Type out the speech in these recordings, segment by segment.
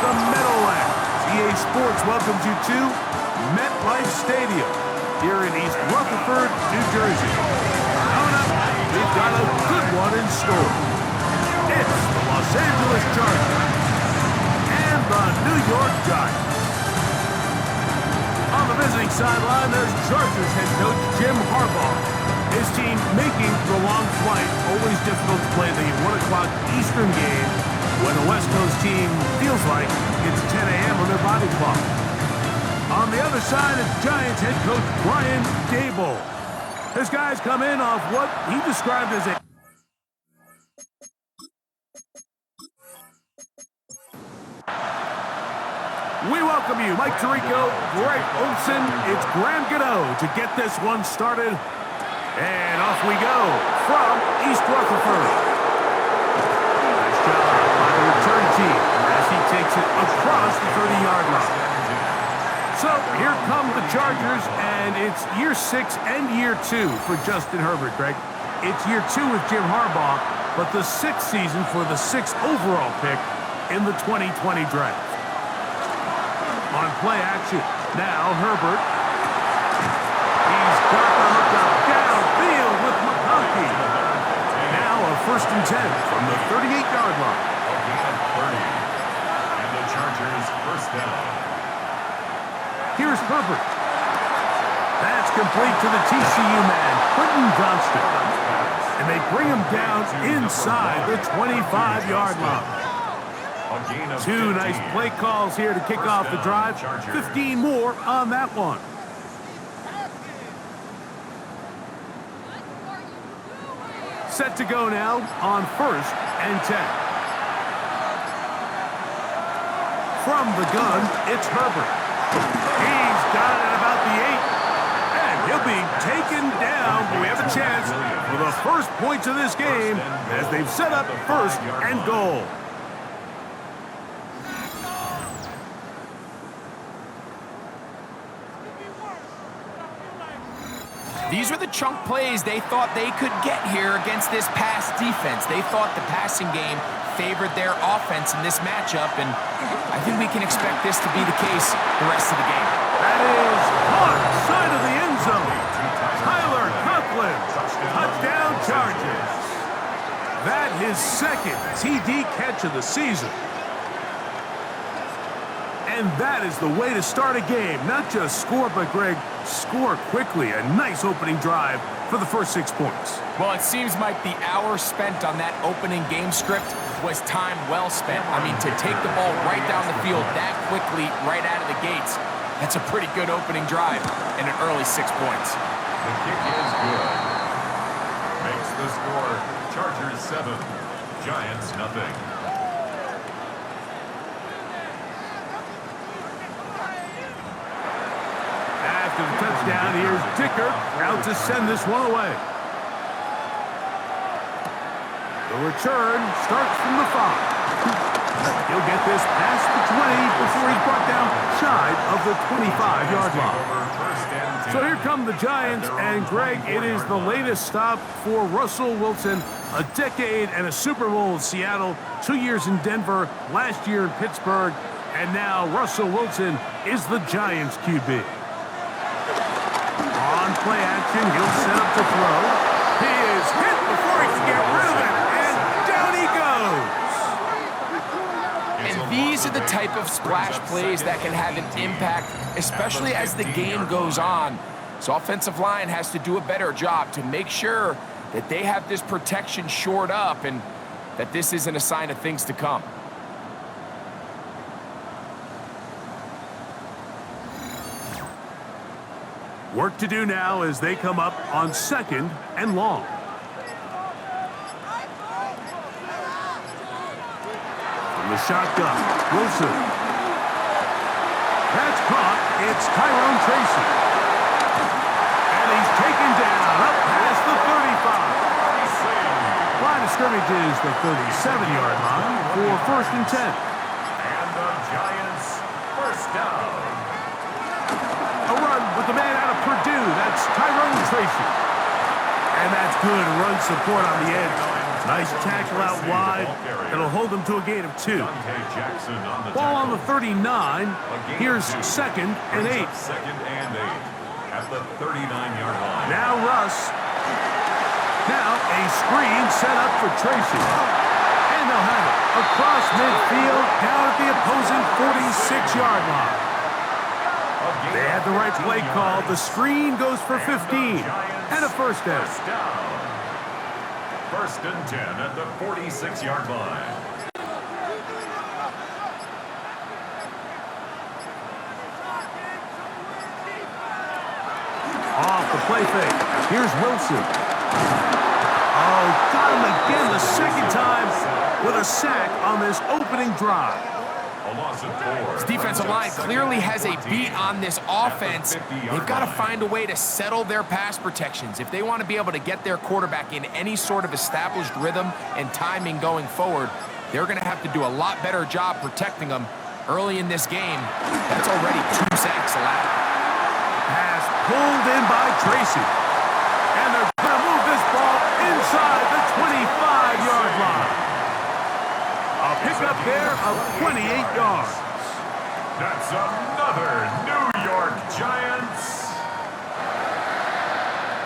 the Meadowlands. EA Sports welcomes you to MetLife Stadium here in East Rutherford, New Jersey. Coming up, we've got a good one in store. It's the Los Angeles Chargers and the New York Giants. On the visiting sideline, there's Chargers head coach Jim Harbaugh. His team making the long flight, always difficult to play the 1 o'clock Eastern game when a West Coast team feels like it's 10 a.m. on their body clock. On the other side, it's Giants head coach Brian Daboll. His guys come in off what he described as a We welcome you, Mike Tirico, Greg Olson. It's Graham Gano to get this one started. And off we go from East Rutherford. Nice job by the return team as he takes it across the 30-yard line. So here come the Chargers, and it's year 6 and year 2 for Justin Herbert, Greg. It's year 2 with Jim Harbaugh, but the 6th season for the 6th overall pick in the 2020 draft. On play action, now Herbert. He's got the hookup downfield with McConkey. Now a 1st and 10 from the 38-yard line. And the Chargers first down. Here's Herbert. That's complete to the TCU man, Quentin Johnston. And they bring him down inside the 25-yard line. 2 nice play calls here to kick off the drive. 15 more on that one. Set to go now on 1st and 10. From the gun, it's Herbert. He's got it at about the 8. And he'll be taken down. We have a chance for the first points of this game as they've set up 1st and goal. These were the chunk plays they thought they could get here against this pass defense. They thought the passing game favored their offense in this matchup, and I think we can expect this to be the case the rest of the game. That is caught side of the end zone. Tyler Conklin, touchdown Chargers. That his 2nd TD catch of the season. And that is the way to start a game. Not just score, but, Greg, score quickly. A nice opening drive for the first 6 points. Well, it seems like the hour spent on that opening game script was time well spent. I mean, to take the ball right down the field that quickly, right out of the gates, that's a pretty good opening drive and an early 6 points. The kick is good. Makes the score Chargers 7, Giants nothing. After the touchdown, here's Dicker out to send this one away. The return starts from the 5. He'll get this past the 20 before he's brought down shy of the 25-yard line. So here come the Giants, and Greg, it is the latest stop for Russell Wilson. A decade and a Super Bowl in Seattle, 2 years in Denver, last year in Pittsburgh, and now Russell Wilson is the Giants QB. On play action, he'll set up to throw. He is hit before he can get rid of it, and down he goes. And these are the type of splash plays that can have an impact, especially as the game goes on. So offensive line has to do a better job to make sure that they have this protection shored up and that this isn't a sign of things to come. Work to do now as they come up on 2nd and long. From the shotgun, Wilson. That's caught. It's Tyrone Tracy. And he's taken down up past the 35. Line of scrimmage is the 37-yard line for 1st and 10. And the Giants first down. A run with the man out of Purdue. That's Tyrone Tracy. And that's good run support on the edge. Nice tackle out wide. It'll hold them to a gain of 2. Ball on the 39. Here's 2nd and 8. Second and 8 at the 39-yard line. Now Russ. Now a screen set up for Tracy. And they'll have it across midfield down at the opposing 46-yard line. They had the right play call. The screen goes for 15 and a first down. First and 10 at the 46-yard line. Off the play fake. Here's Wilson. Oh, got him again the second time with a sack on this opening drive. This defensive line clearly has a beat on this offense. They've got to find a way to settle their pass protections. If they want to be able to get their quarterback in any sort of established rhythm and timing going forward, they're going to have to do a lot better job protecting them early in this game. That's already 2 sacks allowed. Pass pulled in by Tracy. And they're going to move this ball inside the 25-yard line. A pickup there of 28 yards. That's another New York Giants.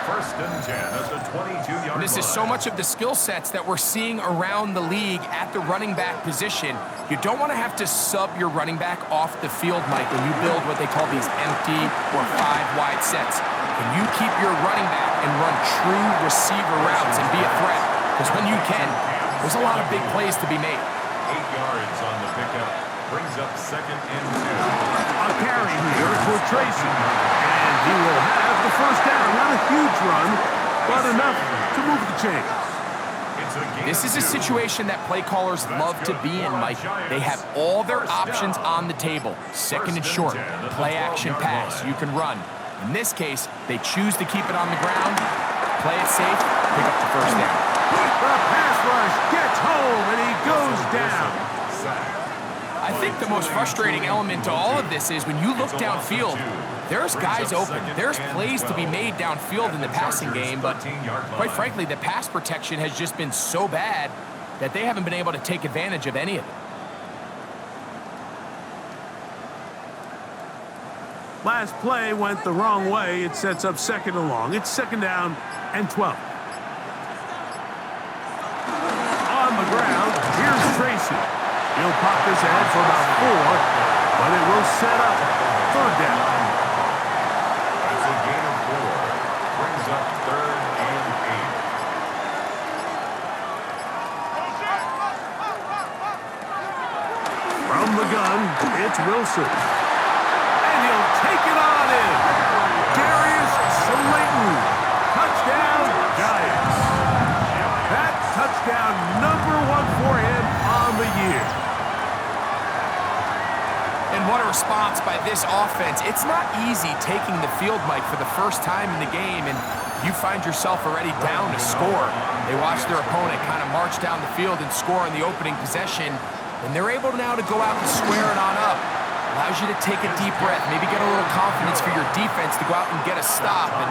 First and 10 at the 22-yard line. This is so much of the skill sets that we're seeing around the league at the running back position. You don't want to have to sub your running back off the field, Mike, when you build what they call these empty or 5-wide sets. Can you keep your running back and run true receiver routes and be a threat? Because when you can, there's a lot of big plays to be made. 8 yards on the pickup. Brings up second and 2. A carry here for Tracy. And he will have the first down. Not a huge run, but enough to move the chains. This is a situation that play callers love to be in, Mike. They have all their options on the table. Second and short, play action pass, you can run. In this case, they choose to keep it on the ground, play it safe, pick up the first down. The pass rush gets home, and he goes down. I think the most frustrating element to all of this is when you look downfield, there's guys open. There's plays to be made downfield in the passing game, but quite frankly, the pass protection has just been so bad that they haven't been able to take advantage of any of it. Last play went the wrong way. It sets up second and long. It's second down and 12. On the ground, here's Tracy. He'll pop this ahead for about 4, but it will set up third down. That's a gain of 4. Brings up third and 8. From the gun, it's Wilson. And he'll take it on in. Darius Slayton. Touchdown, Giants. That touchdown number 1 for him on the year. And what a response by this offense. It's not easy taking the field, Mike, for the first time in the game, and you find yourself already down to score. They watch their opponent kind of march down the field and score in the opening possession, and they're able now to go out and square it on up. Allows you to take a deep breath, maybe get a little confidence for your defense to go out and get a stop, and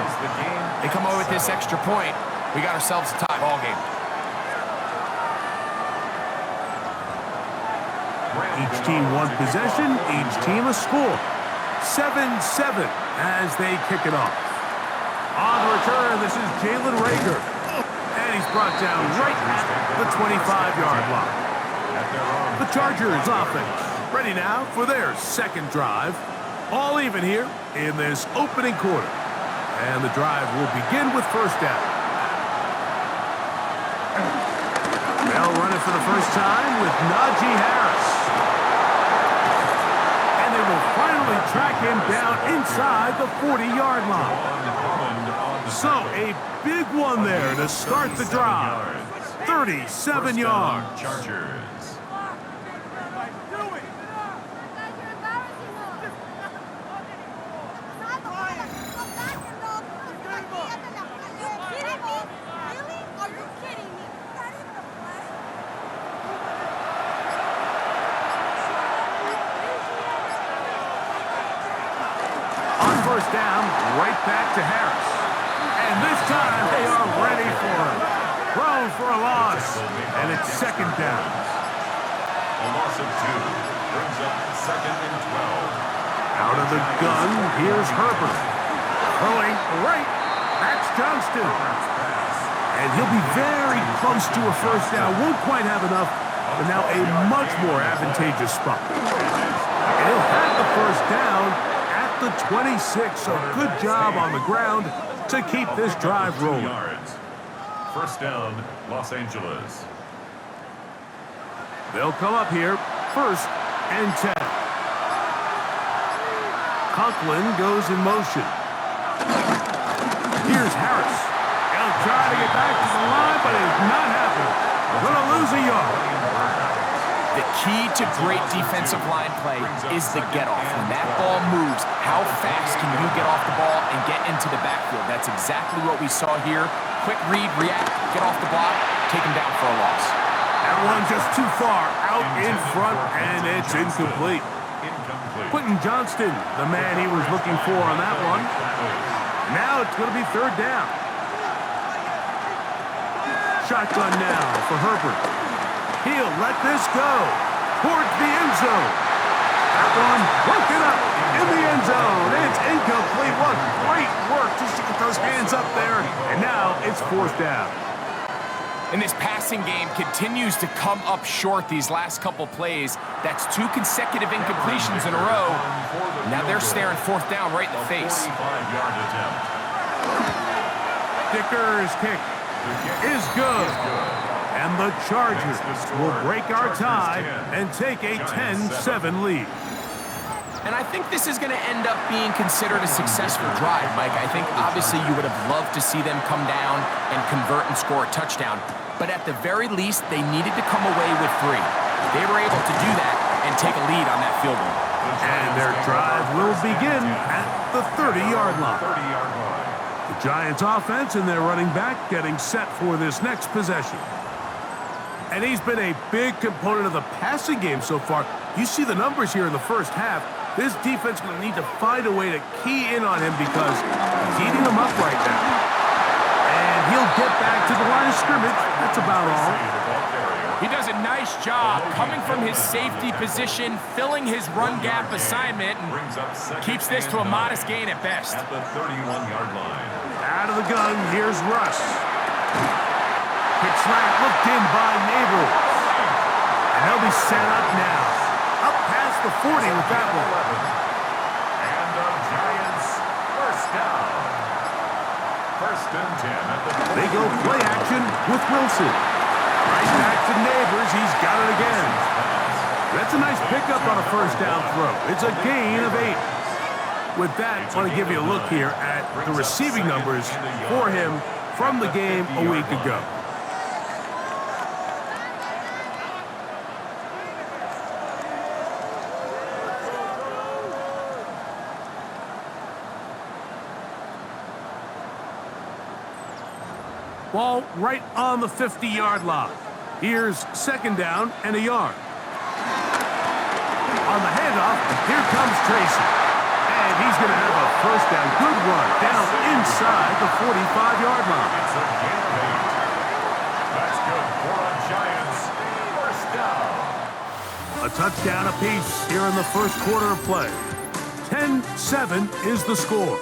they come over with this extra point. We got ourselves a tie ball game. Each team one possession, each team a score. 7-7 as they kick it off. On the return, this is Jalen Rager. And he's brought down right at the 25-yard line. The Chargers offense ready now for their second drive. All even here in this opening quarter. And the drive will begin with first down. They'll run it for the first time with Najee Harris. And they will finally track him down inside the 40-yard line. So a big one there to start the drive. 37 yards. Chargers. First down, right back to Harris. And this time they are ready for him. thrown for a loss, and it's second down. A loss of 2 brings up second and 12. Out of the gun, here's Herbert. Throwing right, that's Johnston. And he'll be very close to a first down. Won't quite have enough, but now a much more advantageous spot. And he'll have the first down at the 26. So good job on the ground to keep this drive rolling. First down, Los Angeles. They'll come up here, first and 10. Conklin goes in motion. Here's Harris. He'll try to get back to the line, but it's not happening. Going to lose a yard. The key to great defensive line play is the get-off. When that ball moves, how fast can you get off the ball and get into the backfield? That's exactly what we saw here. Quick read, react, get off the block, take him down for a loss. That one just too far out in front, and it's incomplete. Quentin Johnston, the man he was looking for on that one. Now it's going to be third down. Shotgun now for Herbert. He'll let this go towards the end zone. That one broken up in the end zone. It's incomplete. What great work just to get those hands up there. And now it's fourth down. And this passing game continues to come up short these last couple plays. That's 2 consecutive incompletions in a row. Now they're staring fourth down right in the face. 45-yard attempt. Dicker's kick is good. And the Chargers will break our tie and take a 10-7 lead. And I think this is going to end up being considered a successful drive, Mike. I think obviously you would have loved to see them come down and convert and score a touchdown. But at the very least, they needed to come away with 3. They were able to do that and take a lead on that field goal. And their drive will begin at the 30-yard line. The Giants offense and their running back getting set for this next possession. And he's been a big component of the passing game so far. You see the numbers here in the first half. This defense is going to need to find a way to key in on him because he's eating them up right now. And he'll get back to the line of scrimmage. That's about all. He does a nice job coming from his safety position, filling his run gap assignment, and keeps this to a modest gain at best. At the 31-yard line. Out of the gun, here's Russ. Quick slant looked in by Neighbors. And they'll be set up now. Up past the 40 with that one. And the Giants first down. First and 10 at the They go play action with Wilson. Right back to Neighbors. He's got it again. That's a nice pickup on a first down throw. It's a gain of 8. With that, I want to give you a look here at the receiving numbers for him from the game a week ago. Ball right on the 50-yard line. Here's second down and a yard. On the handoff, here comes Tracy. And he's going to have a first down. Good run down inside the 45-yard line. It's a gain of 8. That's good for the Giants. First down. A touchdown apiece here in the first quarter of play. 10-7 is the score.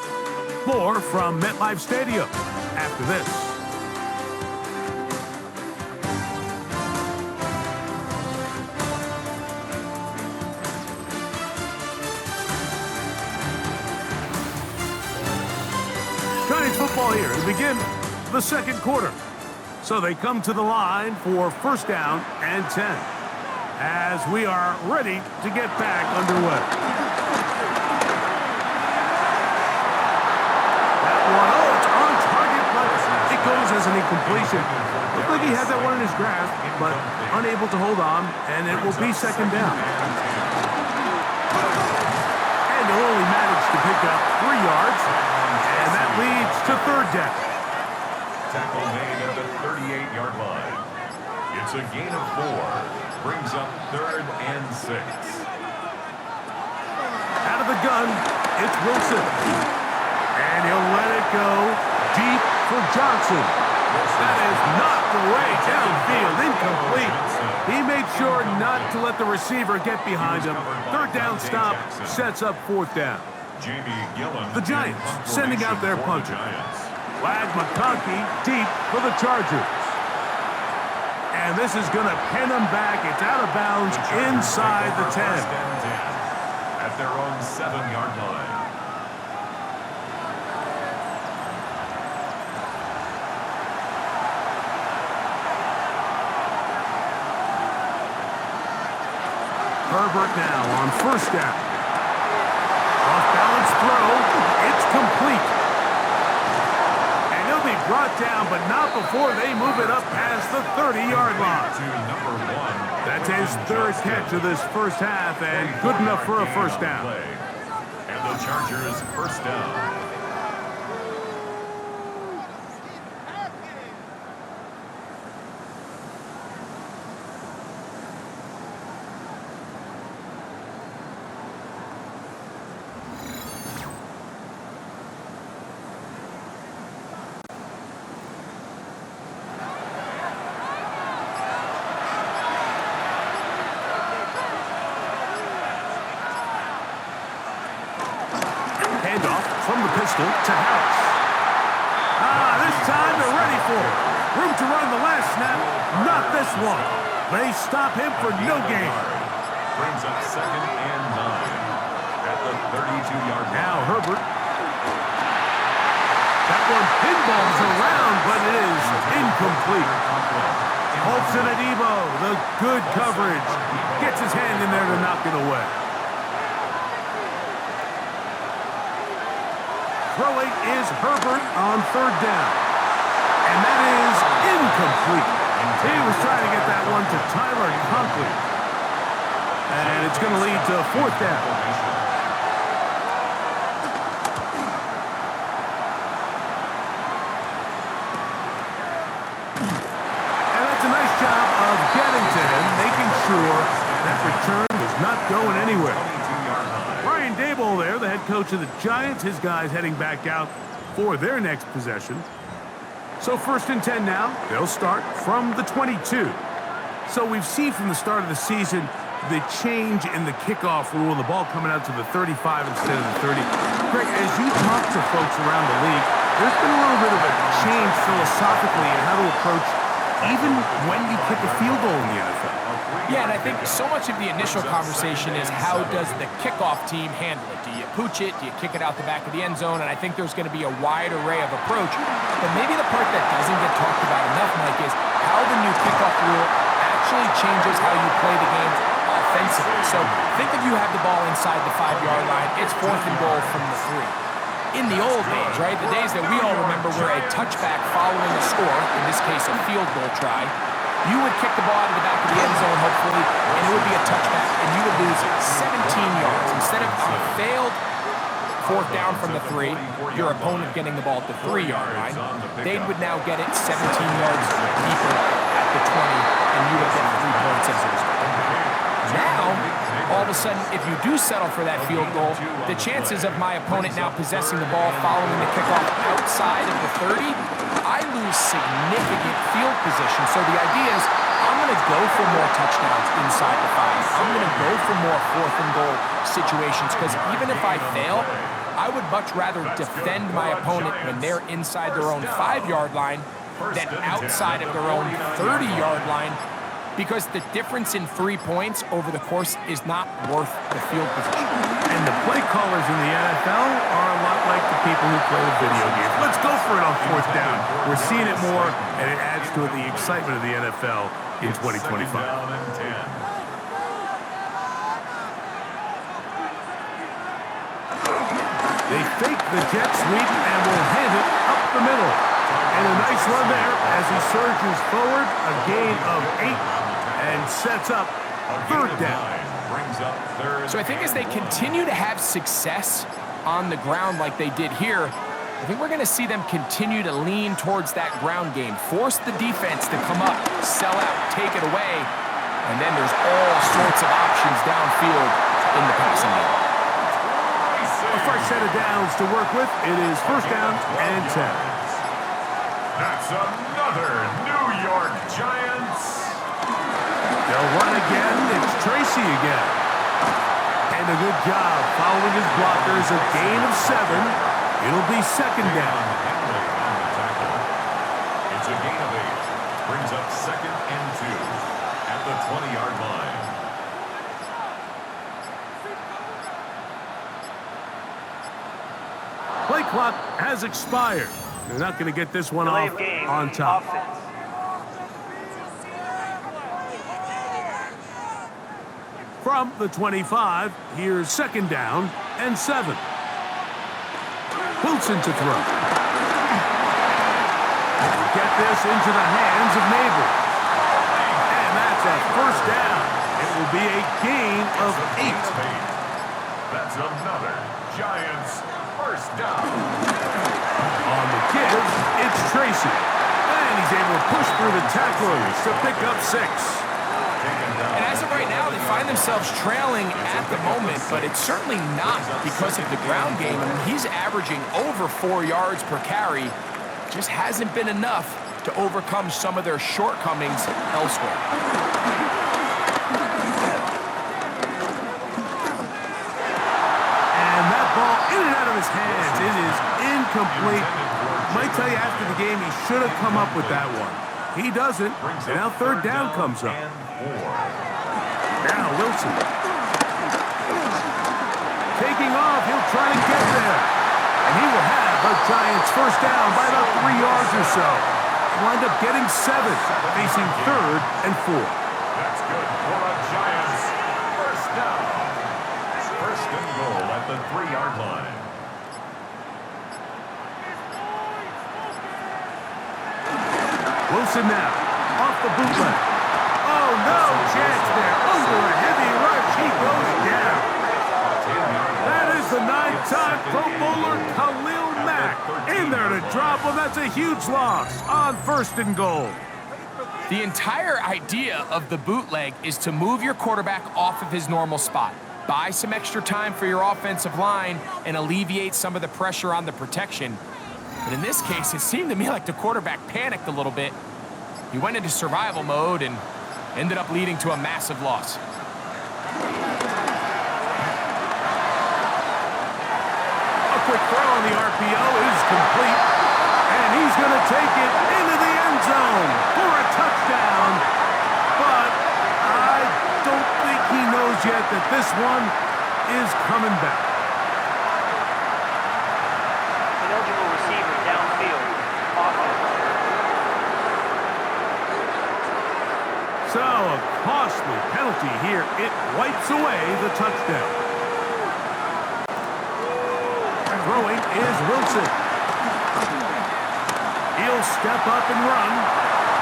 More from MetLife Stadium after this. Giants football here to begin the second quarter. So they come to the line for first down and 10 as we are ready to get back underway. That one, oh, it's on target, but it goes as an incompletion. Looked like he had that one in his grasp, but unable to hold on, and it will be second down. And they'll only manage to pick up 3 yards, and that leads to third down. Tackle made at the 38-yard line. It's a gain of 4. Brings up third and 6. Out of the gun, it's Wilson. And he'll let it go deep for Johnson. That is knocked away downfield, incomplete. He made sure not to let the receiver get behind him. Third down stop sets up fourth down. The Giants sending out their punter. Flag McConkey deep for the Chargers. And this is going to pin them back. It's out of bounds inside the 10. At their own 7-yard line. Herbert now on first down. Off-balance throw. It's complete. And he'll be brought down, but not before they move it up past the 30-yard line. That's his third catch of this first half, and good enough for a first down. And the Chargers first down. From the pistol to Harris. This time they're ready for it. Room to run the last snap. Not this one. They stop him for no gain. Brings up 2nd and 9 at the 32-yard line. Now Herbert. That one pinballs around, but it is incomplete. Holton and Evo, the good coverage. Gets his hand in there to knock it away. Throwing is Herbert on third down. And that is incomplete. He was trying to get that one to Tyler Conklin. And it's going to lead to fourth down. And that's a nice job of getting to him, making sure that return was not going anywhere. Brian Daboll there, the head coach of the Giants. His guys heading back out for their next possession. So 1st and 10 now. They'll start from the 22. So we've seen from the start of the season the change in the kickoff rule, the ball coming out to the 35 instead of the 30. Greg, as you talk to folks around the league, there's been a little bit of a change philosophically in how to approach even when you kick a field goal in the NFL. Yeah, and I think so much of the initial conversation is how does the kickoff team handle it? Do you pooch it? Do you kick it out the back of the end zone? And I think there's going to be a wide array of approach. But maybe the part that doesn't get talked about enough, Mike, is how the new kickoff rule actually changes how you play the game offensively. So think if you have the ball inside the 5-yard line, it's 4th and goal from the 3. In the old days, right, the days that we all remember were a touchback following a score, in this case a field goal try, you would kick the ball out of the back of the end zone, hopefully, and it would be a touchback, and you would lose 17 yards. Instead of on a failed 4th down from the 3, your opponent getting the ball at the 3-yard line, they would now get it 17 yards deeper at the 20, and you would get 3 points as a result. Now, all of a sudden, if you do settle for that field goal, the chances of my opponent now possessing the ball following the kickoff outside of the 30, I lose significant field position. So the idea is I'm going to go for more touchdowns inside the 5. I'm going to go for more 4th and goal situations because even if I fail, I would much rather defend my opponent when they're inside their own 5-yard line than outside of their own 30-yard line, because the difference in 3 points over the course is not worth the field position. And the play callers in the NFL are a lot like the people who play the video games. Let's go for it on 4th down. We're seeing it more, and it adds to the excitement of the NFL in 2025. They fake the jet sweep and will hand it up the middle. And a nice run there as he surges forward, a gain of 8. And sets up 3rd down. So I think as they continue to have success on the ground like they did here, I think we're going to see them continue to lean towards that ground game, force the defense to come up, sell out, take it away, and then there's all sorts of options downfield in the passing game. A fresh set of downs to work with. It is 1st down and 10. That's another New York Giants. They'll run again. It's Tracy again. And a good job following his blockers. A gain of 7. It'll be second down. It's a gain of 8. Brings up 2nd and 2 at the 20-yard line. Play clock has expired. They're not going to get this one off on top. From the 25, here's second down and 7. Wilson to throw. Get this into the hands of Neighbors. And that's a first down. It will be a gain of 8. That's another Giants first down. On the give, it's Tracy. And he's able to push through the tacklers to pick up 6. And as of right now, they find themselves trailing at the moment, but it's certainly not because of the ground game. I mean, he's averaging over 4 yards per carry. Just hasn't been enough to overcome some of their shortcomings elsewhere. And that ball in and out of his hands. It is incomplete. Might tell you after the game he should have come up with that one. He doesn't, and now third down comes up. Now Wilson. Taking off, he'll try to get there. And he will have the Giants first down by about 3 yards or so. Wind up getting 7, facing third and 4. That's good for a Giants first down. First and goal at the 3-yard line. Wilson now, off the bootleg. Oh, no chance there. Under a heavy rush, he goes down. That is the 9-time Pro Bowler Khalil Mack in there to drop him. That's a huge loss on first and goal. The entire idea of the bootleg is to move your quarterback off of his normal spot, buy some extra time for your offensive line, and alleviate some of the pressure on the protection. But in this case, it seemed to me like the quarterback panicked a little bit. He went into survival mode and ended up leading to a massive loss. A quick throw on the RPO is complete. And he's going to take it into the end zone for a touchdown. But I don't think he knows yet that this one is coming back. Eligible receiver downfield. Offense. So a costly penalty here. It wipes away the touchdown. Throwing is Wilson. He'll step up and run.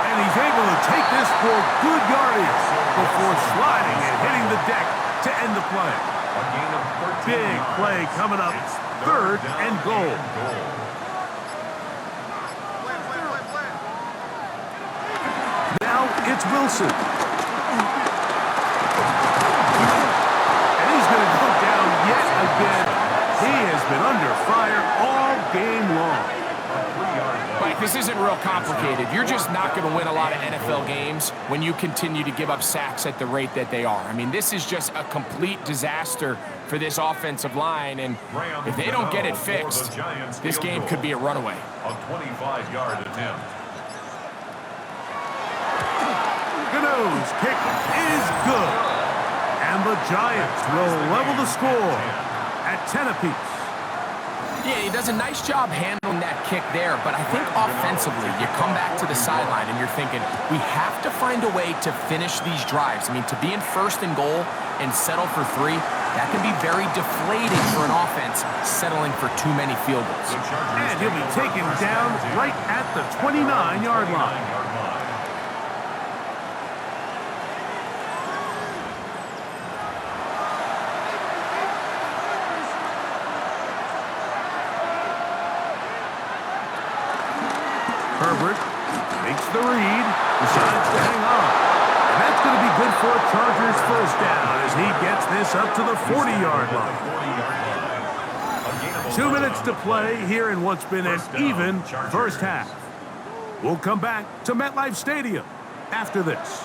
And he's able to take this for good yardage before sliding and hitting the deck to end the play. Big play coming up. Third and goal. Now it's Wilson. And he's going to go down yet again. He has been under fire all game long. Mike, this isn't real complicated. You're just not going to win a lot of NFL games when you continue to give up sacks at the rate that they are. I mean, this is just a complete disaster for this offensive line, and if they don't get it fixed, this game could be a runaway. A 25-yard attempt. Gano's kick is good. And the Giants will level the score at 10 apiece. Yeah, he does a nice job handling that kick there, but I think offensively, you come back to the sideline and you're thinking, we have to find a way to finish these drives. I mean, to be in first and goal and settle for 3, that can be very deflating for an offense settling for too many field goals. And he'll be taken down right at the 29-yard line. Herbert makes the read, decides to hang on. And that's going to be good for a Chargers first down as he gets this up to the 40-yard line. 2 minutes to play here in what's been an even first half. We'll come back to MetLife Stadium after this.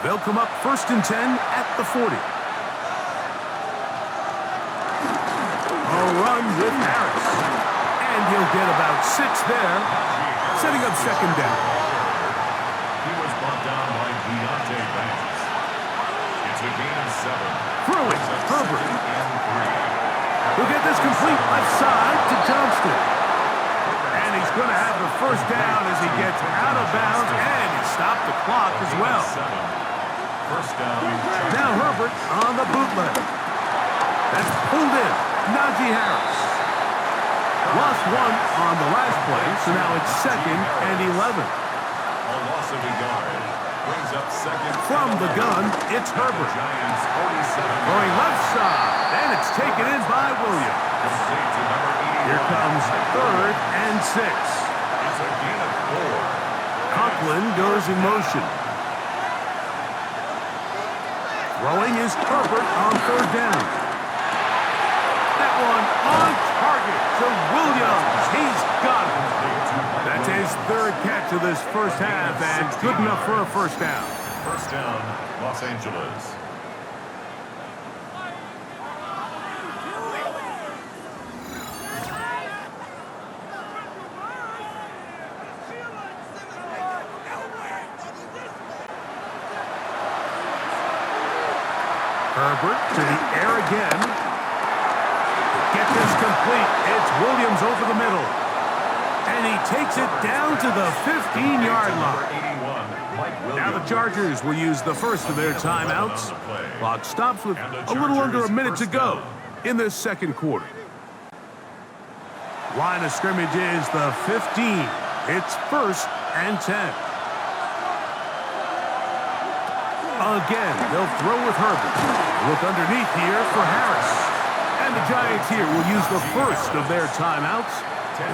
They'll come up 1st and 10 at the 40. A run with Harris. And he'll get about 6 there, setting up 2nd down. He was brought down by Deontay Banks. It's a gain of 7. Throwing, Herbert. And 3. He'll get this complete left side to Johnston. And he's going to have the 1st down as he gets out of bounds, and he stopped the clock as well. 1st down. Now Herbert on the bootleg. That's pulled in. Najee Harris. Lost 1 on the last play, so now it's 2nd and 11. A loss of a yard. Brings up 2nd. From the gun, it's Herbert. Giants 47. Going left side, and it's taken in by Williams. Complete to number 81. Here comes 3rd and 6. It's a gain of 4. Conklin goes in motion. Throwing is Herbert on 3rd down. That one on target to Williams. He's got it. That's his 3rd catch of this 1st half, and good enough for a 1st down. 1st down, Los Angeles. Herbert to the air again. Get this complete. It's Williams over the middle. And he takes it down to the 15-yard line. Now the Chargers will use the first of their timeouts. Clock stops with a little under a minute to go in this 2nd quarter. Line of scrimmage is the 15. It's 1st and 10. Again, they'll throw with Herbert. Look underneath here for Harris. And the Giants here will use the first of their timeouts.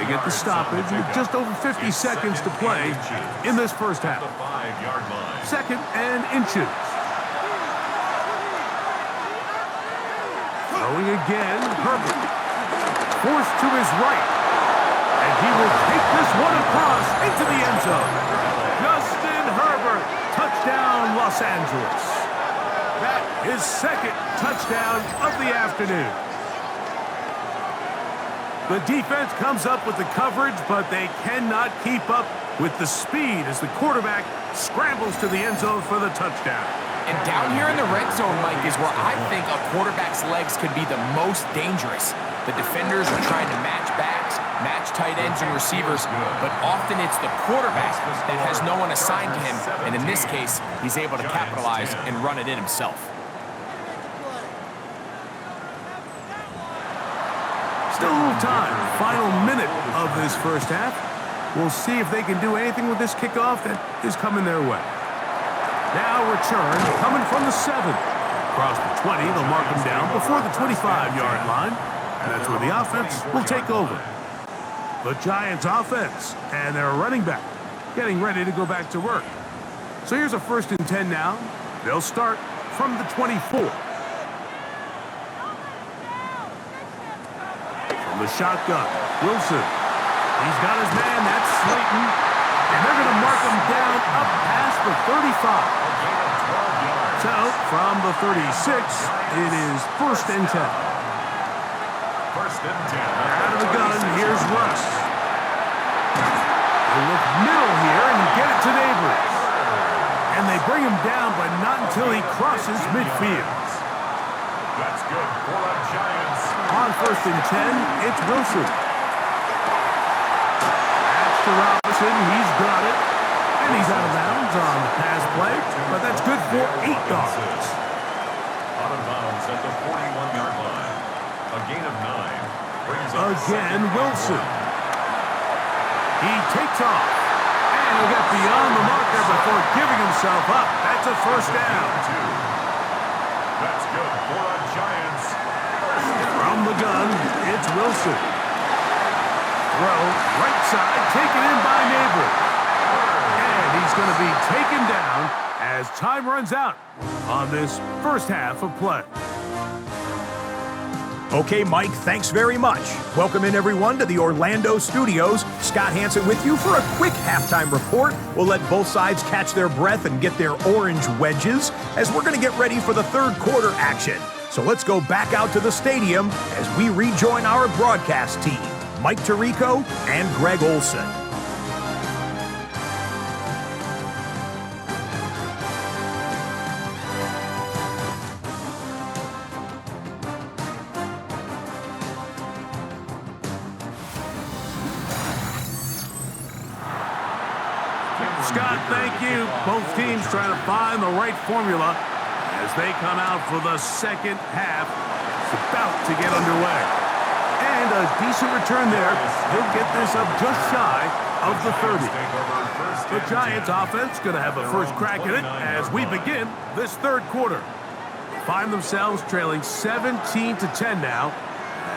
They get the stoppage with just over 50 seconds to play in this 1st half. 2nd and inches. Throwing again, Herbert. Forced to his right. And he will take this one across into the end zone. Justin Herbert. Touchdown, Los Angeles. That is 2nd touchdown of the afternoon. The defense comes up with the coverage, but they cannot keep up with the speed as the quarterback scrambles to the end zone for the touchdown. And down here in the red zone, Mike, is where I think a quarterback's legs could be the most dangerous. The defenders are trying to match backs, match tight ends and receivers, but often it's the quarterback that has no one assigned to him, and in this case, he's able to capitalize and run it in himself. Still a little time. Final minute of this 1st half. We'll see if they can do anything with this kickoff that is coming their way. Now return coming from the 7. Across the 20, they'll mark them down before the 25-yard line. And that's where the offense will take over. The Giants offense and their running back getting ready to go back to work. So here's a 1st and 10 now. They'll start from the 24. From the shotgun, Wilson. He's got his man, that's Slayton. And they're going to mark him down up past the 35. So from the 36, it is 1st and 10. 1st and 10. Out of the gun, here's Russ. They look middle here and get it to Neighbors. And they bring him down, but not until he crosses midfield. That's good for the Giants. On 1st and 10, it's Wilson. That's to Robinson, he's got it. And he's out of bounds on the pass play, but that's good for 8 yards. Out of bounds at the 41-yard line. A gain of 9. Brings up Again, Wilson. He takes off. And he'll get beyond the marker before giving himself up. That's a 1st down. That's good for the Giants. From the gun, it's Wilson. Throw, right side, taken in by Neighbor. And he's going to be taken down as time runs out on this 1st half of play. Okay, Mike, thanks very much. Welcome in, everyone, to the Orlando studios. Scott Hansen with you for a quick halftime report. We'll let both sides catch their breath and get their orange wedges as we're going to get ready for the third quarter action. So let's go back out to the stadium as we rejoin our broadcast team, Mike Tirico and Greg Olson. Scott, thank you. Both teams trying to find the right formula as they come out for the second half. It's about to get underway. And a decent return there. He'll get this up just shy of the 30. The Giants offense going to have a first crack at it as we begin this third quarter. They find themselves trailing 17-10 now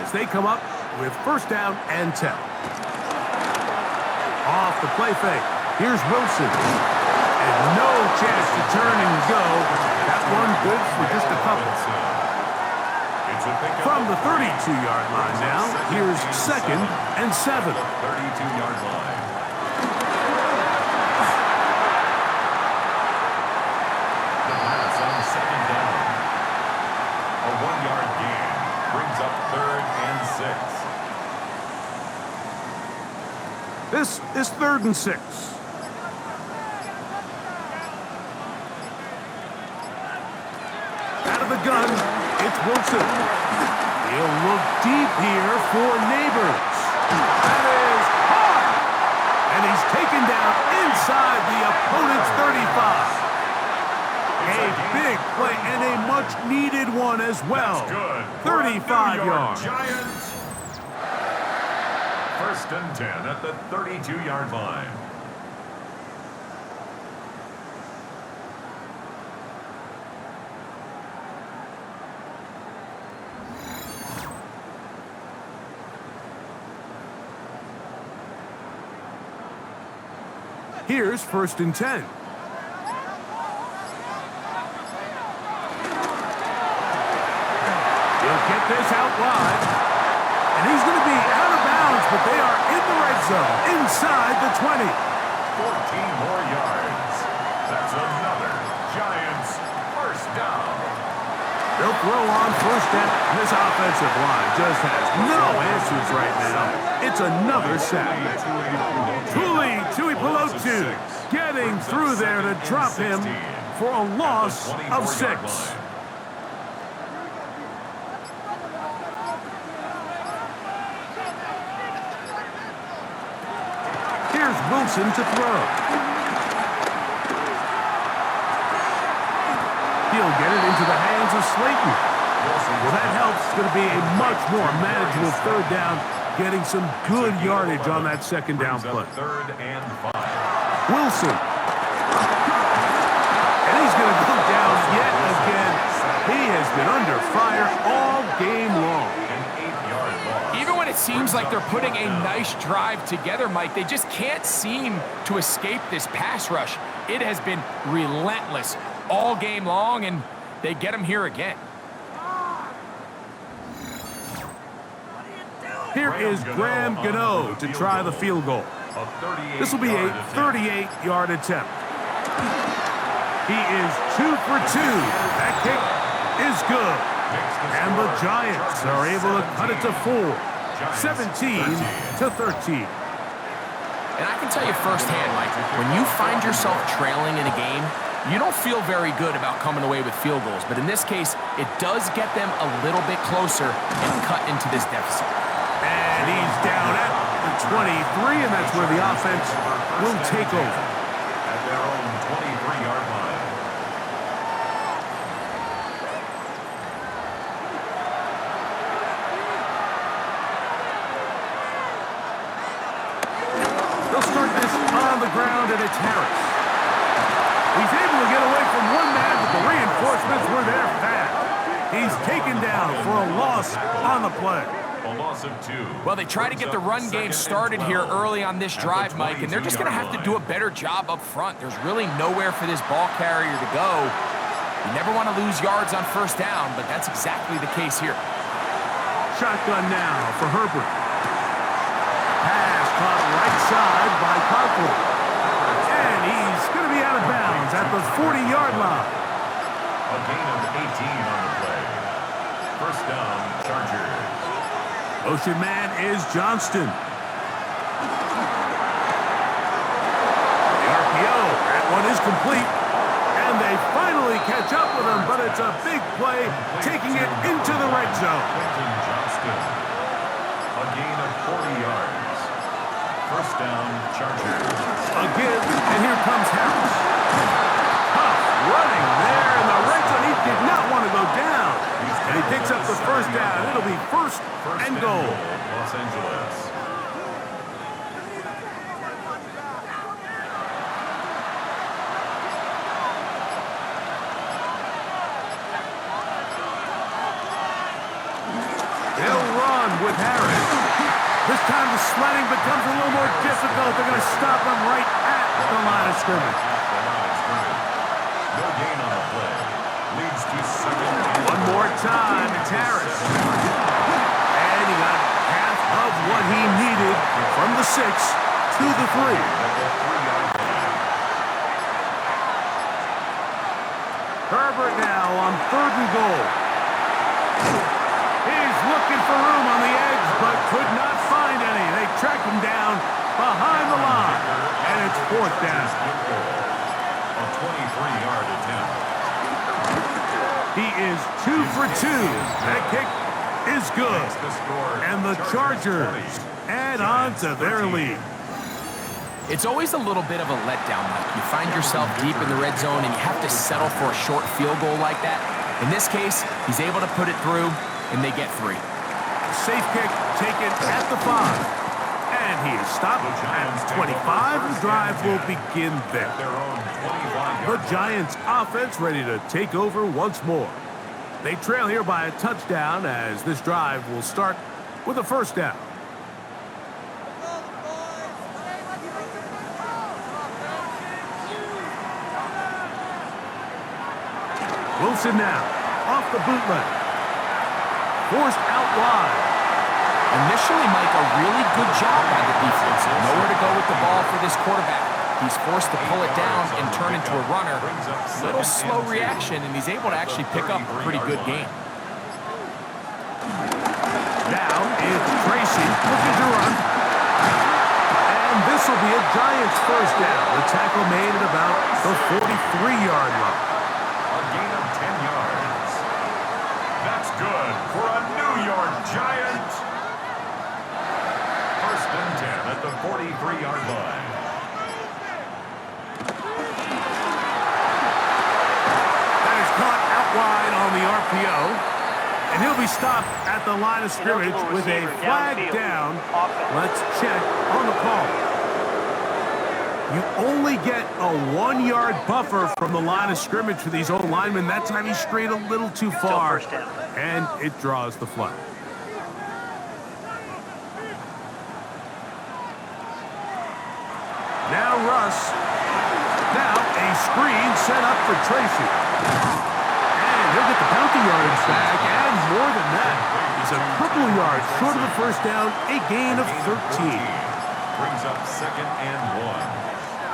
as they come up with first down and 10. Off the play fake. Here's Wilson. And no chance to turn and go. That one good for just a couple. From the 32-yard line now, here's second and 7. 32-yard line. The pass on second down. A 1-yard gain brings up third and 6. This is third and 6. The gun, it's Wilson. He'll look deep here for Neighbors. That is hard. And he's taken down inside the opponent's 35. A big play and a much-needed one as well. 35 yards. Giants. First and 10 at the 32-yard line. Here's first and 10. He'll get this out wide. And he's going to be out of bounds, but they are in the red zone, inside the 20. 14 more yards. That's another Giants first down. They'll throw on first down. This offensive line just has no answers right now. It's another sack. Tuipulotu getting through there to drop him for a loss of 6. Here's Wilson to throw. He'll get it into the hands of Slayton. Well, that helps. It's going to be a much more manageable third down, getting some good yardage on that second down play. Third and 5. Wilson. And he's going to go down yet again. He has been under fire all game long. An 8-yard loss. Even when it seems like they're putting a nice drive together, Mike, they just can't seem to escape this pass rush. It has been relentless all game long, and they get him here again. Here is Graham Gano to try the field goal. This will be a 38-yard attempt. He is 2 for 2. That kick is good. And the Giants are able to cut it to 4. 17-13. And I can tell you firsthand, Mike, when you find yourself trailing in a game, you don't feel very good about coming away with field goals. But in this case, it does get them a little bit closer and cut into this deficit. And he's down at the 23, and that's where the offense will take over. At their own 23-yard line. They'll start this on the ground, and it's Harris. He's able to get away from one man, but the reinforcements were there fast. He's taken down for a loss on the play. A loss of 2. Well, they try to get the run game started here early on this drive, Mike, and they're just going to have to do a better job up front. There's really nowhere for this ball carrier to go. You never want to lose yards on first down, but that's exactly the case here. shotgun now for Herbert. Pass caught right side by Conklin. And he's going to be out of bounds at the 40-yard line. A gain of 18 on the play. First down, Chargers. Motion man is Johnston. The RPO, that one is complete. And they finally catch up with him, but it's a big play, taking it into the red zone. Johnston. A gain of 40 yards. First down, Chargers. Again, and here comes Harris. Tough running there in the red zone. He did not want to go down. And he picks up the first down. It'll be first and goal. Los Angeles. They'll run with Harris. This time the sledding becomes a little more difficult. They're going to stop him right at the line of scrimmage. No gain on the play. Leads to second. One more time, it's Harris. And he got half of what he needed from the 6 to the 3. Herbert now on 3rd and goal. He's looking for room on the edge, but could not find any. They track him down behind the line, and it's 4th down. A 23-yard attempt. He is 2 for 2. That kick is good. And the Chargers add on to their lead. It's always a little bit of a letdown. Like you find yourself deep in the red zone and you have to settle for a short field goal like that. In this case, he's able to put it through, and they get 3. Safe kick taken at the 5. And he is stopped at 25. The drive will begin there. The Giants offense ready to take over once more. They trail here by a touchdown as this drive will start with a first down. Wilson now, off the bootleg. Forced out wide. Initially, Mike, a really good job by the defense. Nowhere to go with the ball for this quarterback. He's forced to pull it down and turn into a runner. Little slow reaction, and he's able to actually pick up a pretty good game. Now it's Tracy looking to run. And this will be a Giants first down. The tackle made at about the 43-yard line. A gain of 10 yards. That's good for a New York Giant. First and 10 at the 43-yard line. That is caught out wide on the RPO. And he'll be stopped at the line of scrimmage with a flag down. Let's check on the call. You only get a 1-yard buffer from the line of scrimmage for these old linemen. That time he strayed a little too far, and it draws the flag. Now Russ. Now a screen set up for Tracy. And he'll get the penalty yardage back, and more than that. He's a couple of yards short of the first down, a gain of 13. Brings up second and 1.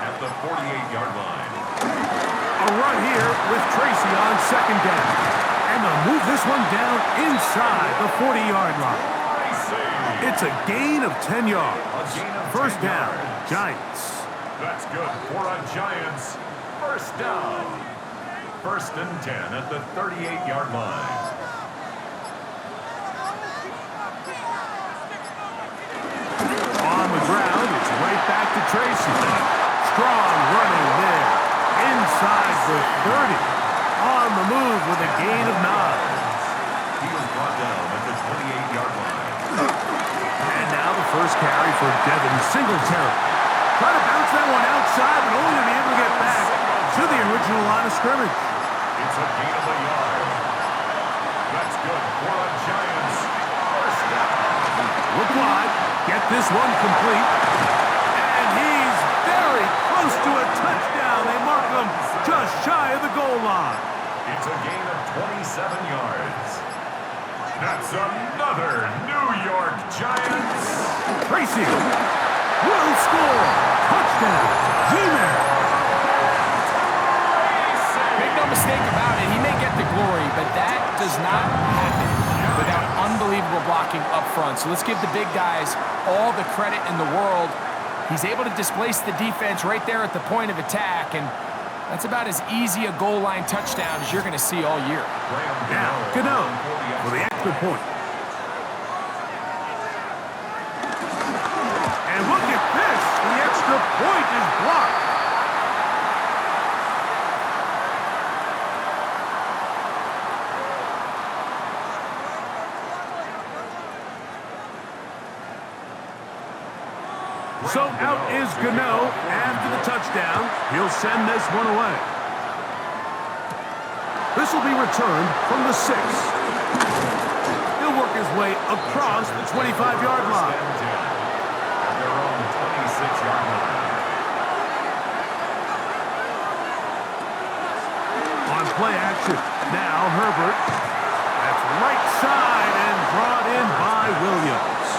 At the 48-yard line. A run here with Tracy on second down. And they'll move this one down inside the 40-yard line. It's a gain of 10 yards. First down, Giants. That's good for a Giants. First down. First and 10 at the 38-yard line. On the ground, it's right back to Tracy. Strong running there. Inside the 30. On the move with a gain of 9. He was brought down at the 28-yard line. And now the first carry for Devin Singletary. Try to bounce that one outside, but only to be able to get back to the original line of scrimmage. It's a gain of a yard. That's good for a Giants. First down. Look wide. Get this one complete. And he's very close to a touchdown. They mark him just shy of the goal line. It's a gain of 27 yards. That's another New York Giants. Tracy will score. Touchdown. G-Man. Make no mistake about it, he may get the glory, but that does not happen without unbelievable blocking up front. So let's give the big guys all the credit in the world. He's able to displace the defense right there at the point of attack, and that's about as easy a goal line touchdown as you're going to see all year. Now, Gano for the extra point. And look at this. The extra point is blocked. So out is Gano after the touchdown. He'll send this one away. This will be returned from the 6. He'll work his way across the 25-yard line. At their own 26-yard line. On play action. Now Herbert. That's right side and brought in by Williams.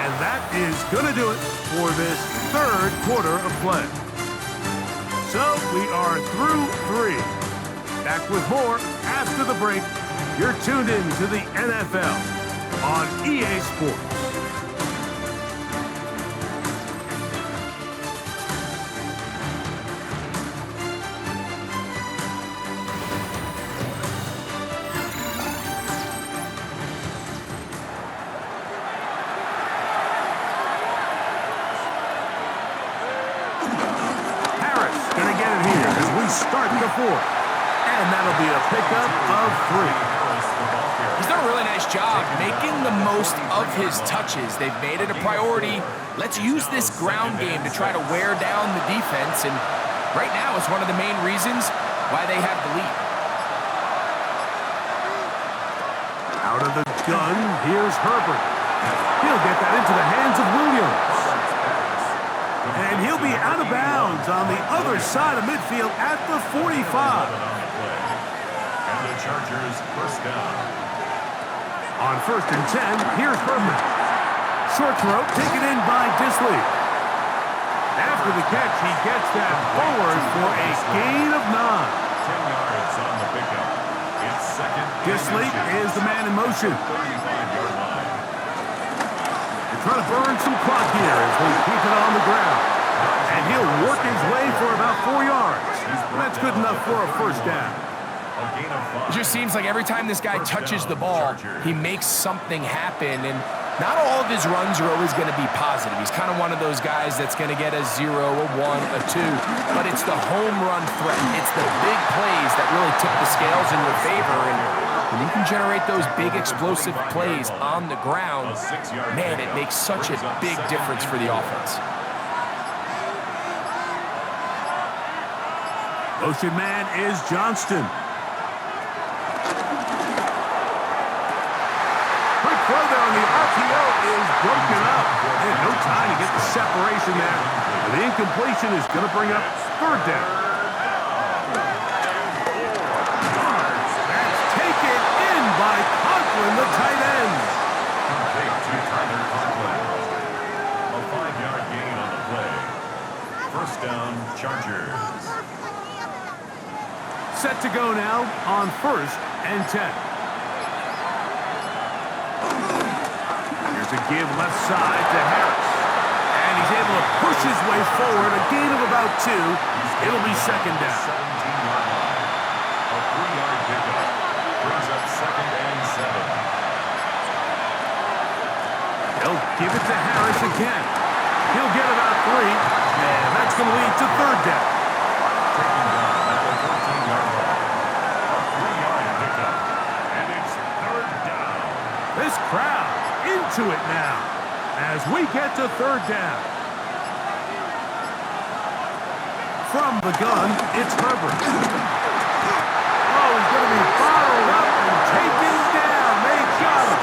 And that is going to do it for this third quarter of play. So we are through 3. Back with more after the break. You're tuned in to the NFL on EA Sports. Start the 4th. And that'll be a pickup of 3. He's done a really nice job making the most of his touches. They've made it a priority. Let's use this ground game to try to wear down the defense. And right now it's one of the main reasons why they have the lead. Out of the gun, here's Herbert. He'll get that into the hands of Williams. And he'll be out of bounds on the other side of midfield at the 45. And the Chargers first down. On 1st and 10, here's Herbert. Short throw taken in by Disley. After the catch, he gets that forward for a gain of 9. 10 yards on the pickup. It's second. Disley is the man in motion. 35-yard line. Trying to burn some clock here as they keep it on the ground. And he'll work his way for about 4 yards. That's good enough for a first down. It just seems like every time this guy touches the ball, he makes something happen. And not all of his runs are always going to be positive. He's kind of one of those guys that's going to get a 0, a 1, a 2. But it's the home run threat. It's the big plays that really tip the scales in your favor. And when you can generate those big explosive plays on the ground, man, it makes such a big difference for the offense. Motion man is Johnston. Quick throw there on the RPO is broken up. And no time to get the separation there. And the incompletion is going to bring up 3rd down. That's taken in by Conklin, the tight end. To Tyler Conklin. A 5-yard gain on the play. First down, Chargers. Set to go now on 1st and 10. Here's a give left side to Harris. And he's able to push his way forward, a gain of about 2. It'll be 2nd down. 17-yard line. A 3-yard pickup. Brings up 2nd and 7. He'll give it to Harris again. He'll get about 3. And that's going to lead to 3rd down. Taking down at the 14-yard line. A 3-yard pickup. And it's 3rd down. This crowd into it now as we get to 3rd down. From the gun, it's Herbert. Oh, he's going to be bottled up and taken down. They got him.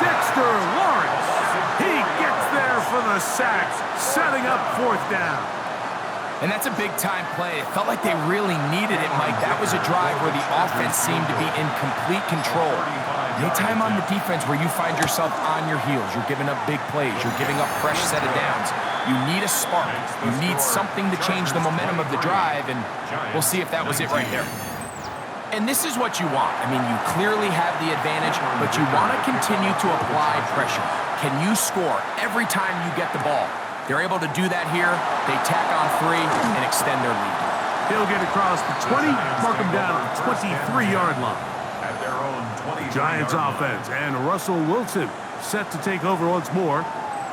Dexter Lawrence. He gets there for the sack, setting up 4th down. And that's a big-time play. It felt like they really needed it, Mike. That was a drive where the offense seemed to be in complete control. Anytime on the defense where you find yourself on your heels, you're giving up big plays, you're giving up fresh set of downs, you need a spark. You need something to change the momentum of the drive, and we'll see if that was it right there. And this is what you want. I mean, you clearly have the advantage, but you want to continue to apply pressure. Can you score every time you get the ball? They're able to do that here. They tack on 3 and extend their lead. He'll get across the 20, mark him down at the 23-yard line. At their own 20. Giants offense, and Russell Wilson set to take over once more.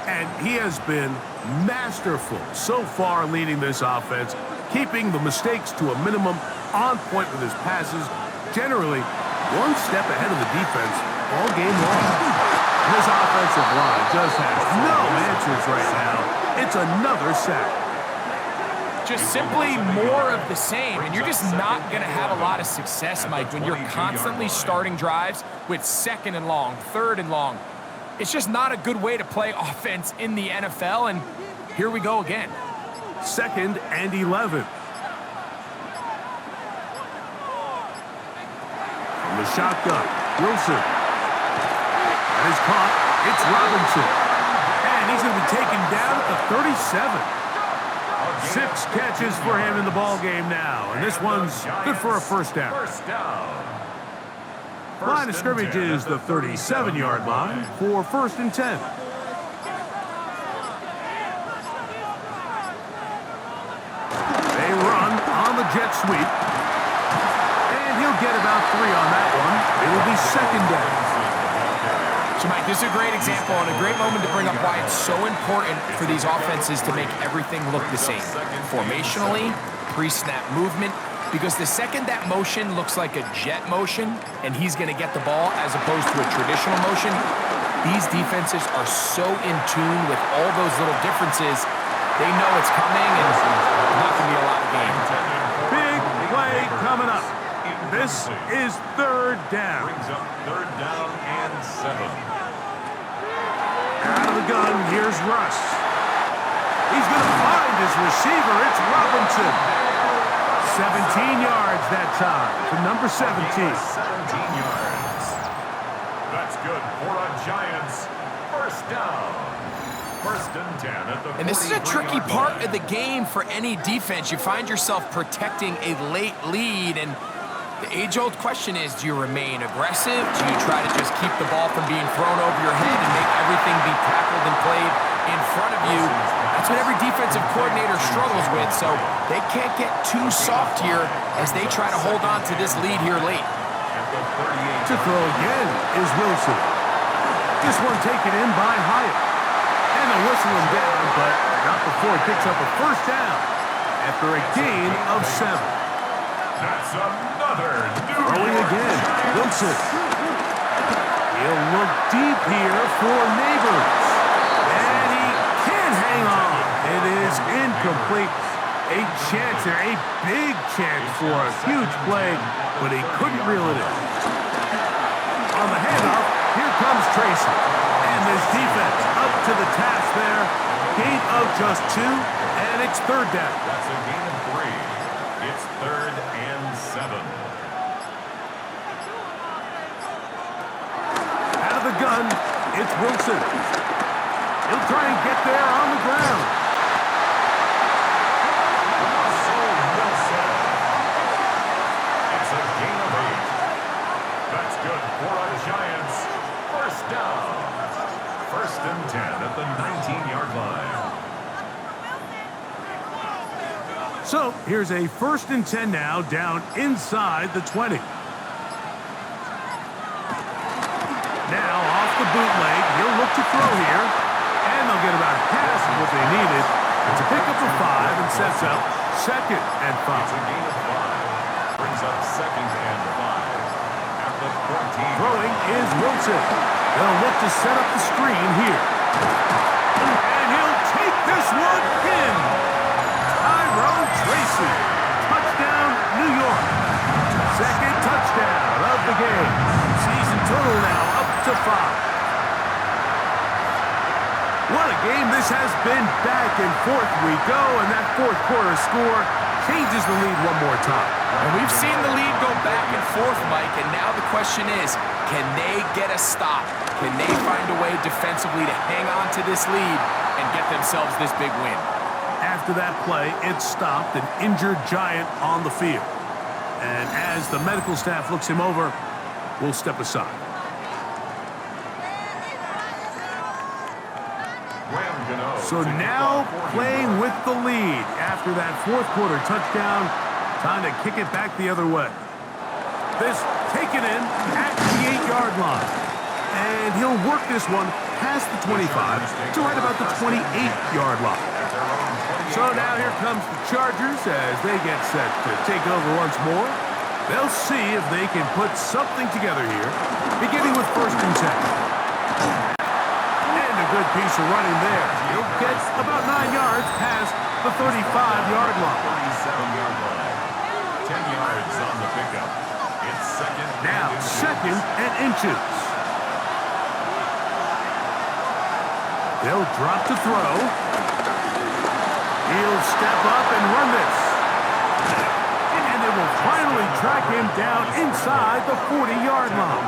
And he has been masterful so far leading this offense, keeping the mistakes to a minimum, on point with his passes, generally one step ahead of the defense all game long. This offensive line just has no answers right now. It's another sack. Just simply more of the same, and you're just not going to have a lot of success, Mike, when you're constantly starting drives with 2nd and long, 3rd and long. It's just not a good way to play offense in the NFL, and here we go again. 2nd and 11. From the shotgun, Wilson. That is caught. It's Robinson. And he's going to be taken down at the 37. 6 catches for him in the ball game now, and this one's good for a first down. Line of scrimmage is the 37-yard line for 1st and 10. They run on the jet sweep, and he'll get about 3 on that one. It'll be 2nd down. So, Mike, this is a great example and a great moment to bring up why it's so important for these offenses to make everything look the same. Formationally, pre-snap movement, because the second that motion looks like a jet motion and he's going to get the ball as opposed to a traditional motion, these defenses are so in tune with all those little differences. They know it's coming and not going to be a lot of game. Big play coming up. This is 3rd down. Brings up 3rd down and 7. Out of the gun, here's Russ. He's going to find his receiver. It's Robinson. 17 yards that time to number 17. 17 yards. That's good for a Giants. 1st down. 1st and 10 at the 43-yard line. And this is a tricky part of the game for any defense. You find yourself protecting a late lead, and the age-old question is, do you remain aggressive? Do you try to just keep the ball from being thrown over your head and make everything be tackled and played in front of you? That's what every defensive coordinator struggles with, so they can't get too soft here as they try to hold on to this lead here late. To throw again is Wilson. This one taken in by Hyatt. And they'll whistle him down, but not before he picks up a 1st down after a gain of 7. That's another Throwing again, Wilson. He'll look deep here for Neighbors. And he can't hang on. It is incomplete. A chance there, a big chance for a huge play, but he couldn't reel it in. On the handoff, here comes Tracy. And this defense up to the task there. Gain of just 2, and it's 3rd down. That's a gain of 3. It's 3rd and 7. Out of the gun, it's Wilson. He'll try and get there on the ground. It's a gain of 8. That's good for a Giants. 1st down. 1st and 10 at the 19-yard line. So here's a 1st and 10 now, down inside the 20. Now off the bootleg, he'll look to throw here, and they'll get about half of what they needed. It's a pickup of 5 and sets up 2nd and 5. It's a gain of 5. Brings up 2nd and 5 at the 14. Throwing is Wilson. They'll look to set up the screen here. And he'll take this one in. Tyrone Tracy. Touchdown, New York. 2nd touchdown of the game. Season total now up to 5. What a game this has been. Back and forth we go, and that 4th quarter score changes the lead one more time. And we've seen the lead go back and forth, Mike, and now the question is, can they get a stop? Can they find a way defensively to hang on to this lead and get themselves this big win? After that play, it stopped an injured Giant on the field. And as the medical staff looks him over, we'll step aside. So now playing with the lead after that fourth quarter touchdown, time to kick it back the other way. This taken in at the 8-yard line. And he'll work this one past the 25 to right about the 28-yard line. So now here comes the Chargers as they get set to take over once more. They'll see if they can put something together here, beginning with 1st and 10. And a good piece of running there. He'll get about 9 yards past the 35-yard line. 37-yard line. 10 yards on the pickup. It's second. Now, second and inches. They'll drop to throw. He'll step up and run this. And they will finally track him down inside the 40-yard line.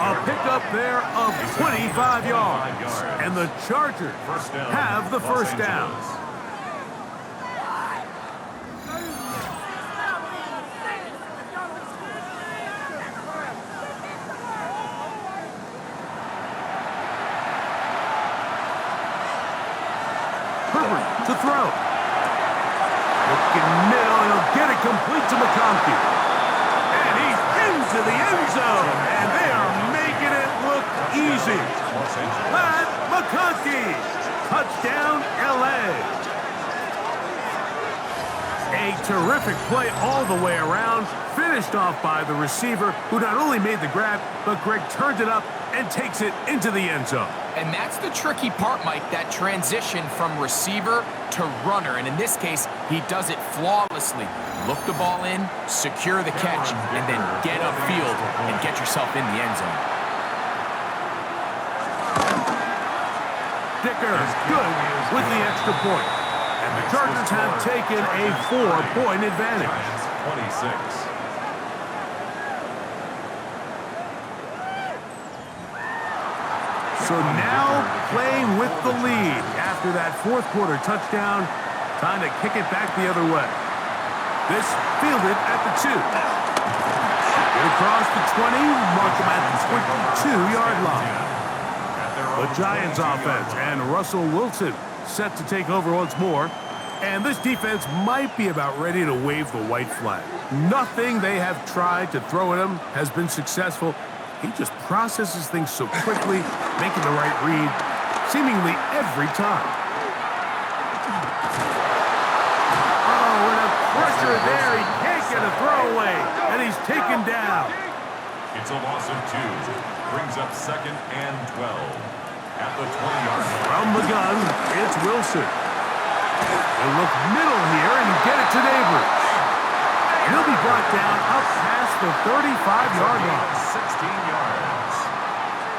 A pickup there of 25 yards. And the Chargers have the first down. To throw. Looking middle, he'll get it complete to McConkey. And he's into the end zone. And they are making it look easy. Pat McConkey. Touchdown, L.A. A terrific play all the way around. Finished off by the receiver, who not only made the grab, but Greg turned it up and takes it into the end zone. And that's the tricky part, Mike, that transition from receiver to runner. And in this case, he does it flawlessly. Look the ball in, secure the catch, and then get upfield and get yourself in the end zone. Dicker good with the extra point. And the Chargers have taken a 4-point advantage. 26. So now playing with the lead after that fourth quarter touchdown, time to kick it back the other way. This fielded at the 2. Get across the 20, mark them at the 22-yard line. The Giants offense and Russell Wilson set to take over once more. And this defense might be about ready to wave the white flag. Nothing they have tried to throw at him has been successful. He just processes things so quickly, making the right read seemingly every time. Oh, and a pressure there. He can't get a throwaway, and he's taken down. It's a loss of 2. Brings up 2nd and 12. At the 20-yard line. From the gun, it's Wilson. He'll look middle here and get it to Neighbors. He'll be brought down up past the 35-yard line. 16 yards.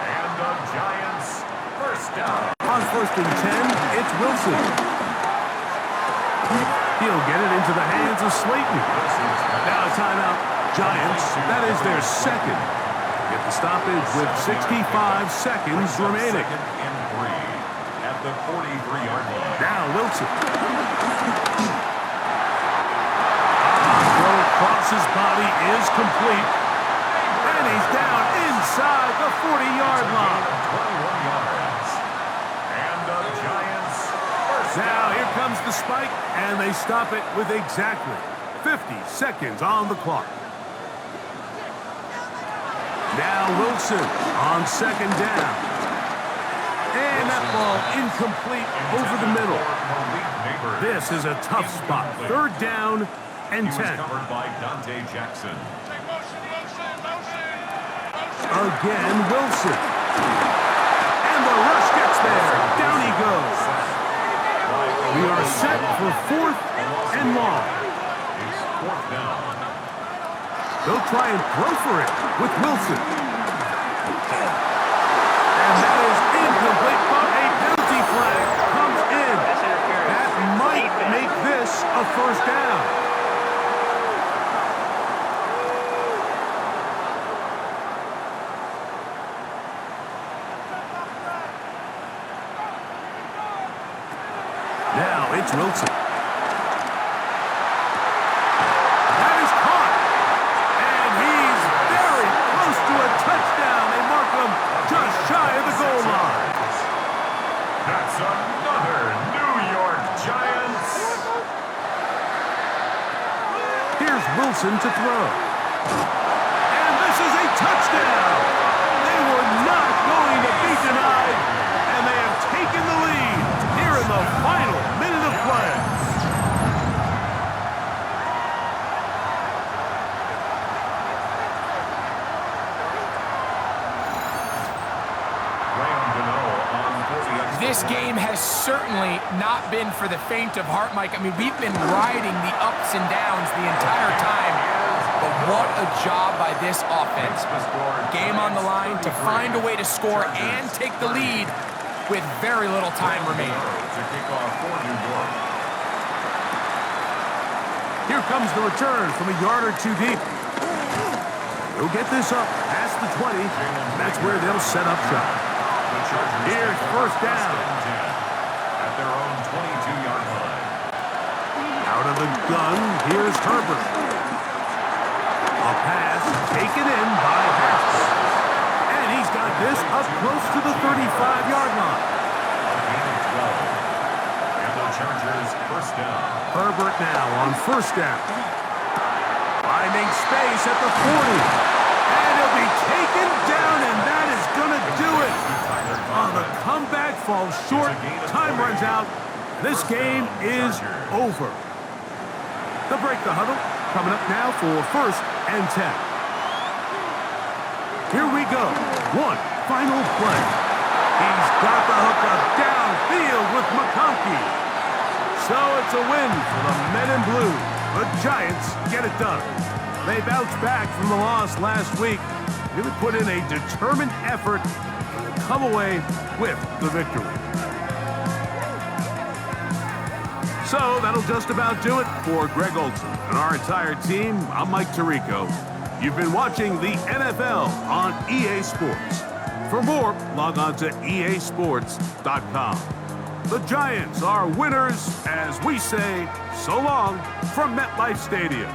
And the Giants first down. On 1st and 10, it's Wilson. He'll get it into the hands of Slayton. Now a timeout. Giants, that is their second. Get the stoppage with 65 seconds remaining. 2nd and 3 at the 43-yard line. Now Wilson. Throw across his body is complete. And he's down inside the 40-yard line. 21 yards. And the Giants first down. Now here comes the spike, and they stop it with exactly 50 seconds on the clock. Now Wilson on 2nd down. And that ball incomplete over the middle. This is a tough spot. 3rd down and 10. He was covered by Dante Jackson. Again, Wilson. And the rush gets there. Down he goes. We are set for 4th and long. It's 4th down. They'll try and throw for it with Wilson. And that is incomplete, but a penalty flag comes in. That might make this a first down. It's Wilson. That is caught. And he's very close to a touchdown. They mark him just shy of the goal line. That's another New York Giants. Here's Wilson to throw. And this is a touchdown. They were not going to be denied, and they have taken the lead here in the final minute of play. This game has certainly not been for the faint of heart, Mike. I mean, we've been riding the ups and downs the entire time, but what a job by this offense. Game on the line to find a way to score and take the lead with very little time remaining. Here comes the return from a yard or two deep. He'll get this up past the 20. That's where they'll set up shop. Here's first down. At their own 22-yard line. Out of the gun, here's Herbert. A pass taken in by Harris. And he's got this up close to the 35-yard line. And the Chargers first down. Herbert now on first down. Finding space at the 40. And he'll be taken down, and that is going to do it. On the comeback falls short. Time runs out. This game is over. They'll break the huddle. Coming up now for first and 10. Here we go. One final play. He's got the hookup downfield with McConkey. So it's a win for the men in blue. The Giants get it done. They bounced back from the loss last week. Really put in a determined effort and come away with the victory. So that'll just about do it for Greg Olson and our entire team. I'm Mike Tirico. You've been watching the NFL on EA Sports. For more, log on to easports.com. The Giants are winners as we say so long from MetLife Stadium.